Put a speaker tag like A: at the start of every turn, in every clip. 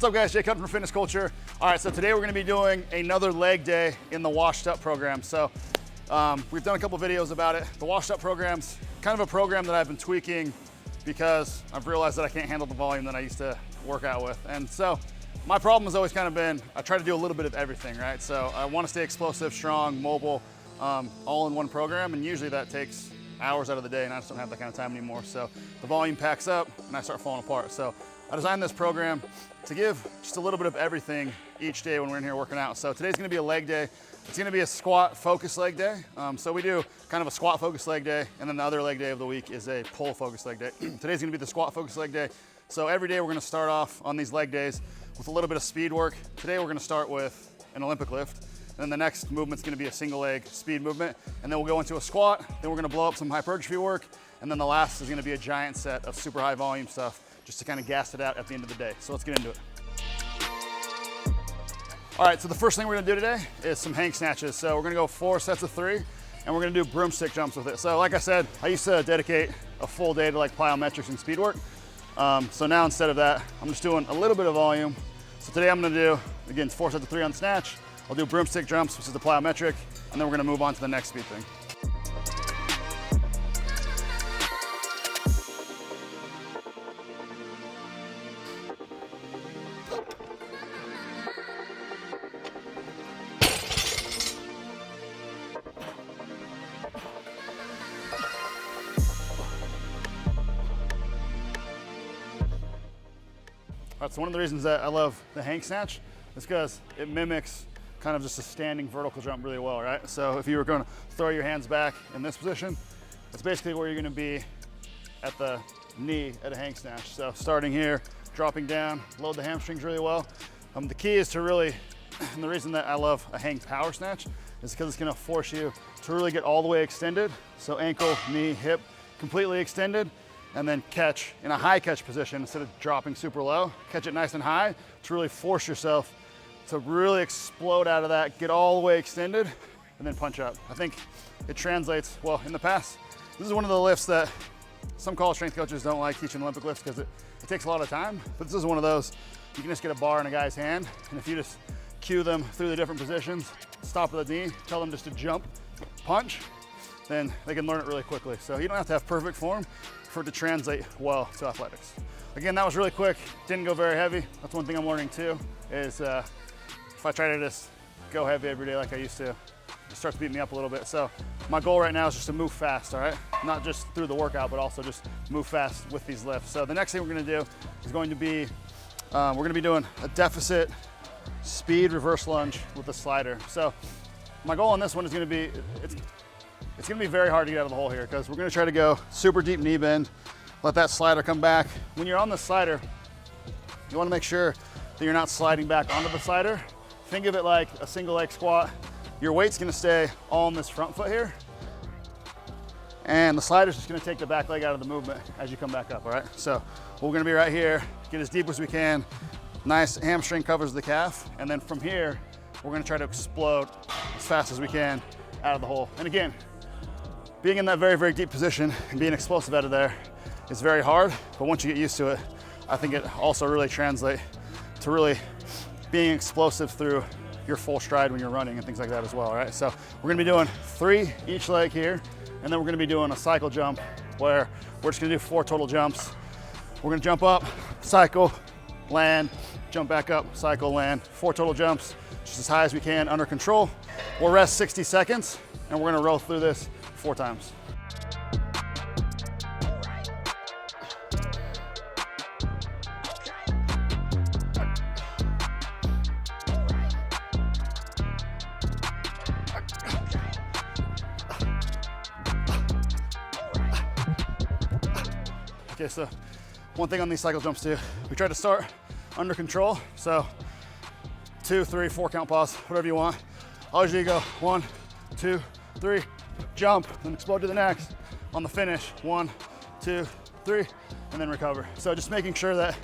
A: What's up guys, Jake Hunt from Fitness Culture. All right, so today we're gonna be doing another leg day in the washed up program. So we've done a couple videos about it. The washed up program's kind of a program that I've been tweaking because I've realized that I can't handle the volume that I used to work out with. And so my problem has always kind of been, I try to do a little bit of everything, right? So I wanna stay explosive, strong, mobile, all in one program. And usually that takes hours out of the day and I just don't have that kind of time anymore. So the volume packs up and I start falling apart. So I designed this program to give just a little bit of everything each day when we're in here working out. So today's gonna be a leg day. It's gonna be a squat focus leg day. So we do kind of a squat focus leg day, and then the other leg day of the week is a pull focus leg day. Today's gonna be the squat focus leg day. So every day we're gonna start off on these leg days with a little bit of speed work. Today we're gonna start with an Olympic lift. And then the next movement's gonna be a single leg speed movement. And then we'll go into a squat. Then we're gonna blow up some hypertrophy work. And then the last is gonna be a giant set of super high volume stuff just to kind of gas it out at the end of the day. So let's get into it. All right, so the first thing we're gonna do today is some hang snatches. So we're gonna go 4 sets of 3, and we're gonna do broomstick jumps with it. So like I said, I used to dedicate a full day to like plyometrics and speed work. So now instead of that, I'm just doing a little bit of volume. So today I'm gonna do, again, 4 sets of 3 on snatch. I'll do broomstick jumps, which is the plyometric, and then we're gonna move on to the next speed thing. All right, so one of the reasons that I love the hang snatch is because it mimics kind of just a standing vertical jump really well, right? So if you were gonna throw your hands back in this position, it's basically where you're gonna be at the knee at a hang snatch. So starting here, dropping down, load the hamstrings really well. The key is to really, and the reason that I love a hang power snatch is because it's gonna force you to really get all the way extended. So ankle, knee, hip, completely extended, and then catch in a high catch position instead of dropping super low. Catch it nice and high to really force yourself to really explode out of that, get all the way extended, and then punch up. I think it translates well. In the past, this is one of the lifts that some college strength coaches don't like teaching Olympic lifts because it takes a lot of time, but this is one of those, you can just get a bar in a guy's hand, and if you just cue them through the different positions, stop at the knee, tell them just to jump, punch, then they can learn it really quickly. So you don't have to have perfect form for it to translate well to athletics. Again, that was really quick, didn't go very heavy. That's one thing I'm learning too, is if I try to just go heavy every day like I used to, it starts to beat me up a little bit. So my goal right now is just to move fast, all right? Not just through the workout, but also just move fast with these lifts. So the next thing we're gonna do is going to be, we're gonna be doing a deficit speed reverse lunge with a slider. So my goal on this one is gonna be, it's gonna be very hard to get out of the hole here because we're gonna try to go super deep knee bend, let that slider come back. When you're on the slider, you wanna make sure that you're not sliding back onto the slider. Think of it like a single leg squat. Your weight's gonna stay all on this front foot here, and the slider's just gonna take the back leg out of the movement as you come back up, all right? So we're gonna be right here, get as deep as we can, nice hamstring covers the calf, and then from here, we're gonna try to explode as fast as we can out of the hole. And again, being in that very, very deep position and being explosive out of there is very hard, but once you get used to it, I think it also really translates to really being explosive through your full stride when you're running and things like that as well, all right? So we're gonna be doing 3 each leg here, and then we're gonna be doing a cycle jump where we're just gonna do 4 total jumps. We're gonna jump up, cycle, land, jump back up, cycle, land, 4 total jumps, just as high as we can under control. We'll rest 60 seconds, and we're gonna roll through this 4 times. Okay, so one thing on these cycle jumps too, we try to start under control. So 2, 3, 4 count pause, whatever you want. I'll usually go 1, 2, 3, jump, then explode to the next. On the finish, 1, 2, 3, and then recover. So just making sure that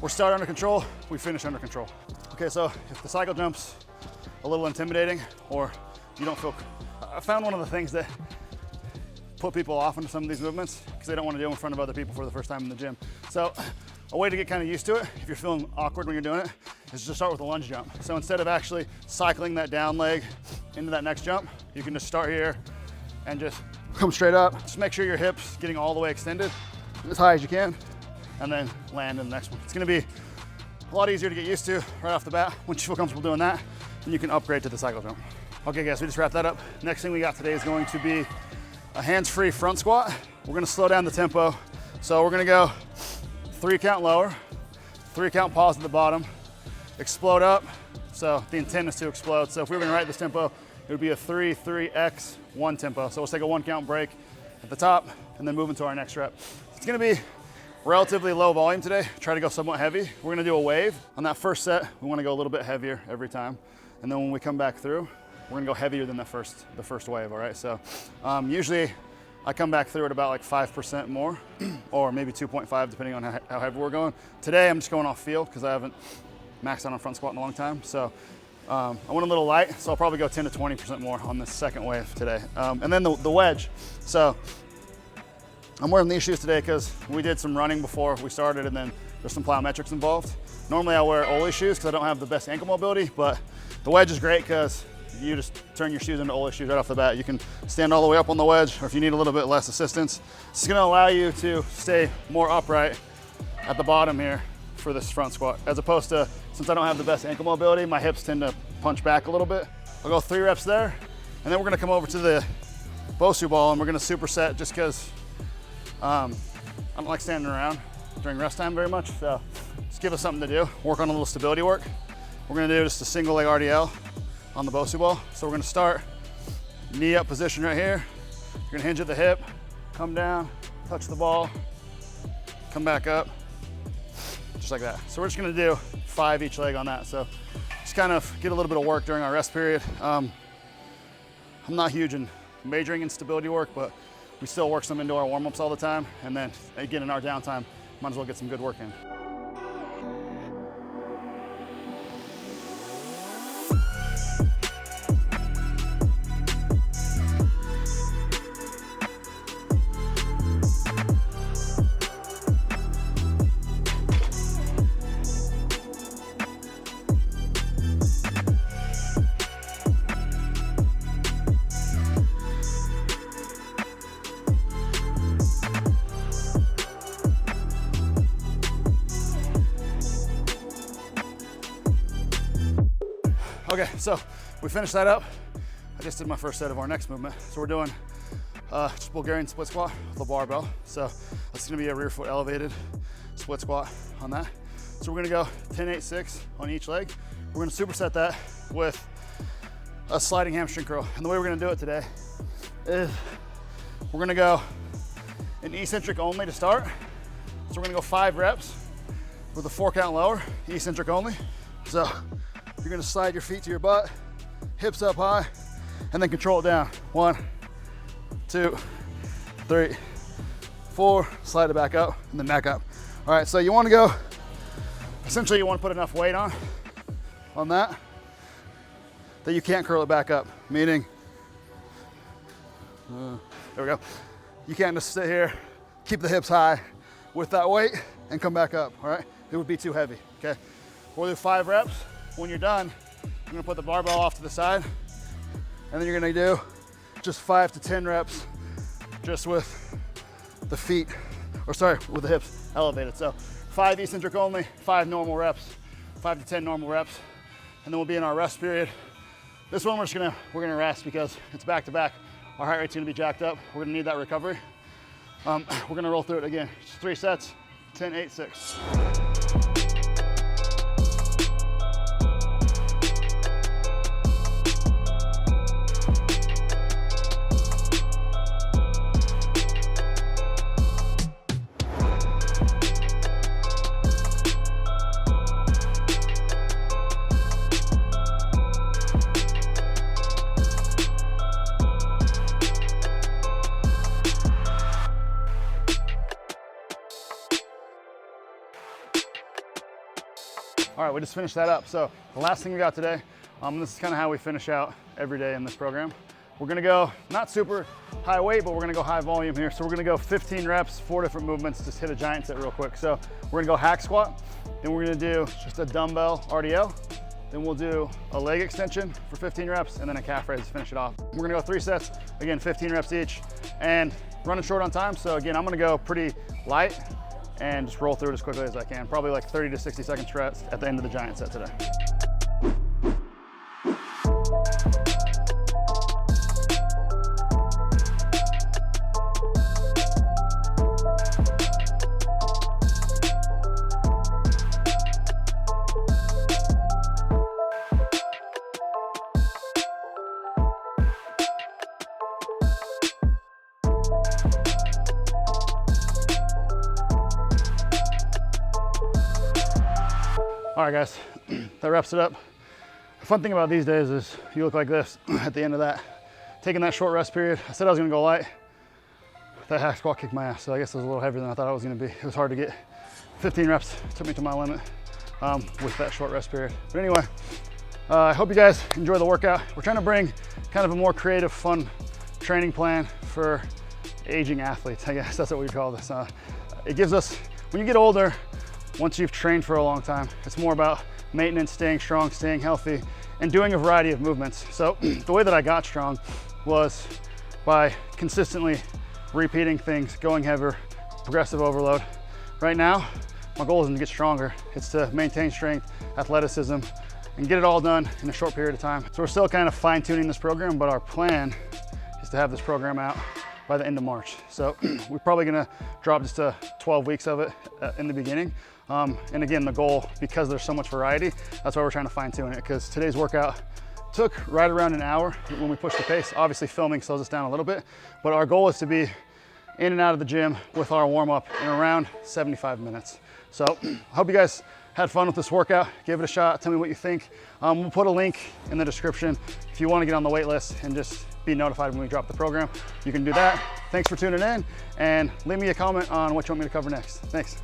A: we're starting under control, we finish under control. Okay, so if the cycle jump's a little intimidating or you don't feel, I found one of the things that put people off into some of these movements because they don't want to do in front of other people for the first time in the gym. So a way to get kind of used to it, if you're feeling awkward when you're doing it, is just start with a lunge jump. So instead of actually cycling that down leg into that next jump, you can just start here and just come straight up. Just make sure your hips getting all the way extended as high as you can, and then land in the next one. It's gonna be a lot easier to get used to right off the bat. Once you feel comfortable doing that, then you can upgrade to the cycle jump. Okay guys, we just wrapped that up. Next thing we got today is going to be a hands-free front squat. We're gonna slow down the tempo. So we're gonna go 3 count lower, 3 count pause at the bottom, explode up. So the intent is to explode. So if we were gonna write this tempo, it would be a 3-3-X 1 tempo. So let's take a 1 count break at the top and then move into our next rep. It's gonna be relatively low volume today. Try to go somewhat heavy. We're gonna do a wave. On that first set, we wanna go a little bit heavier every time. And then when we come back through, we're gonna go heavier than the first wave, all right? So usually I come back through at about like 5% more, or maybe 2.5, depending on how heavy we're going. Today, I'm just going off feel because I haven't maxed out on front squat in a long time. So I went a little light, so I'll probably go 10 to 20% more on this second wave today. And then the wedge. So I'm wearing these shoes today because we did some running before we started, and then there's some plyometrics involved. Normally I wear Ole shoes because I don't have the best ankle mobility, but the wedge is great because you just turn your shoes into Ole shoes right off the bat. You can stand all the way up on the wedge, or if you need a little bit less assistance, it's gonna allow you to stay more upright at the bottom here for this front squat, as opposed to, since I don't have the best ankle mobility, my hips tend to punch back a little bit. I'll go 3 reps there, and then we're gonna come over to the Bosu ball, and we're gonna superset just because I don't like standing around during rest time very much, so just give us something to do. Work on a little stability work. We're gonna do just a single leg RDL on the Bosu ball. So we're gonna start knee up position right here. You're gonna hinge at the hip, come down, touch the ball, come back up, just like that. So we're just gonna do 5 each leg on that. So just kind of get a little bit of work during our rest period. I'm not huge in majoring in stability work, but we still work some into our warm-ups all the time. And then again, in our downtime, might as well get some good work in. Okay, so we finished that up. I just did my first set of our next movement. So we're doing just Bulgarian split squat with a barbell. So that's gonna be a rear foot elevated split squat on that. So we're gonna go 10-8-6 on each leg. We're gonna superset that with a sliding hamstring curl. And the way we're gonna do it today is we're gonna go an eccentric only to start. So we're gonna go 5 reps with a 4 count lower, eccentric only. So you're gonna slide your feet to your butt, hips up high, and then control it down. 1, 2, 3, 4, slide it back up, and then back up. All right, so you wanna go, essentially you wanna put enough weight on that you can't curl it back up, meaning, there we go. You can't just sit here, keep the hips high with that weight and come back up, all right? It would be too heavy, okay? We'll do 5 reps. When you're done, you're gonna put the barbell off to the side, and then you're gonna do just 5 to 10 reps just with the feet, or sorry, with the hips elevated. So 5 eccentric only, 5 normal reps, 5 to 10 normal reps, and then we'll be in our rest period. This one we're gonna rest because it's back to back. Our heart rate's gonna be jacked up. We're gonna need that recovery. We're gonna roll through it again. Just 3 sets, 10-8-6. All right, we just finished that up. So the last thing we got today, this is kind of how we finish out every day in this program. we're gonna go not super high weight, but we're gonna go high volume here. So we're gonna go 15 reps, 4 different movements, just hit a giant set real quick. So we're gonna go hack squat, then we're gonna do just a dumbbell RDL, then we'll do a leg extension for 15 reps, and then a calf raise to finish it off. We're gonna go 3 sets, again, 15 reps each, and running short on time. So again, I'm gonna go pretty light and just roll through it as quickly as I can. Probably like 30 to 60 second stretch at the end of the giant set today. All right, guys, that wraps it up. The fun thing about these days is you look like this at the end of that. Taking that short rest period, I said I was gonna go light. That hack squat kicked my ass, so I guess it was a little heavier than I thought it was gonna be. It was hard to get 15 reps, took me to my limit with that short rest period. But anyway, I hope you guys enjoy the workout. We're trying to bring kind of a more creative, fun training plan for aging athletes. I guess that's what we call this. It gives us, when you get older, once you've trained for a long time, it's more about maintenance, staying strong, staying healthy, and doing a variety of movements. So the way that I got strong was by consistently repeating things, going heavier, progressive overload. Right now, my goal isn't to get stronger. It's to maintain strength, athleticism, and get it all done in a short period of time. So we're still kind of fine-tuning this program, but our plan is to have this program out by the end of March. So we're probably gonna drop just 12 weeks of it in the beginning. And again, the goal, because there's so much variety, that's why we're trying to fine tune it, because today's workout took right around an hour when we pushed the pace. Obviously filming slows us down a little bit, but our goal is to be in and out of the gym with our warm up in around 75 minutes. So I hope you guys had fun with this workout. Give it a shot, tell me what you think. We'll put a link in the description if you want to get on the wait list and just be notified when we drop the program. You can do that. Thanks for tuning in, and leave me a comment on what you want me to cover next. Thanks.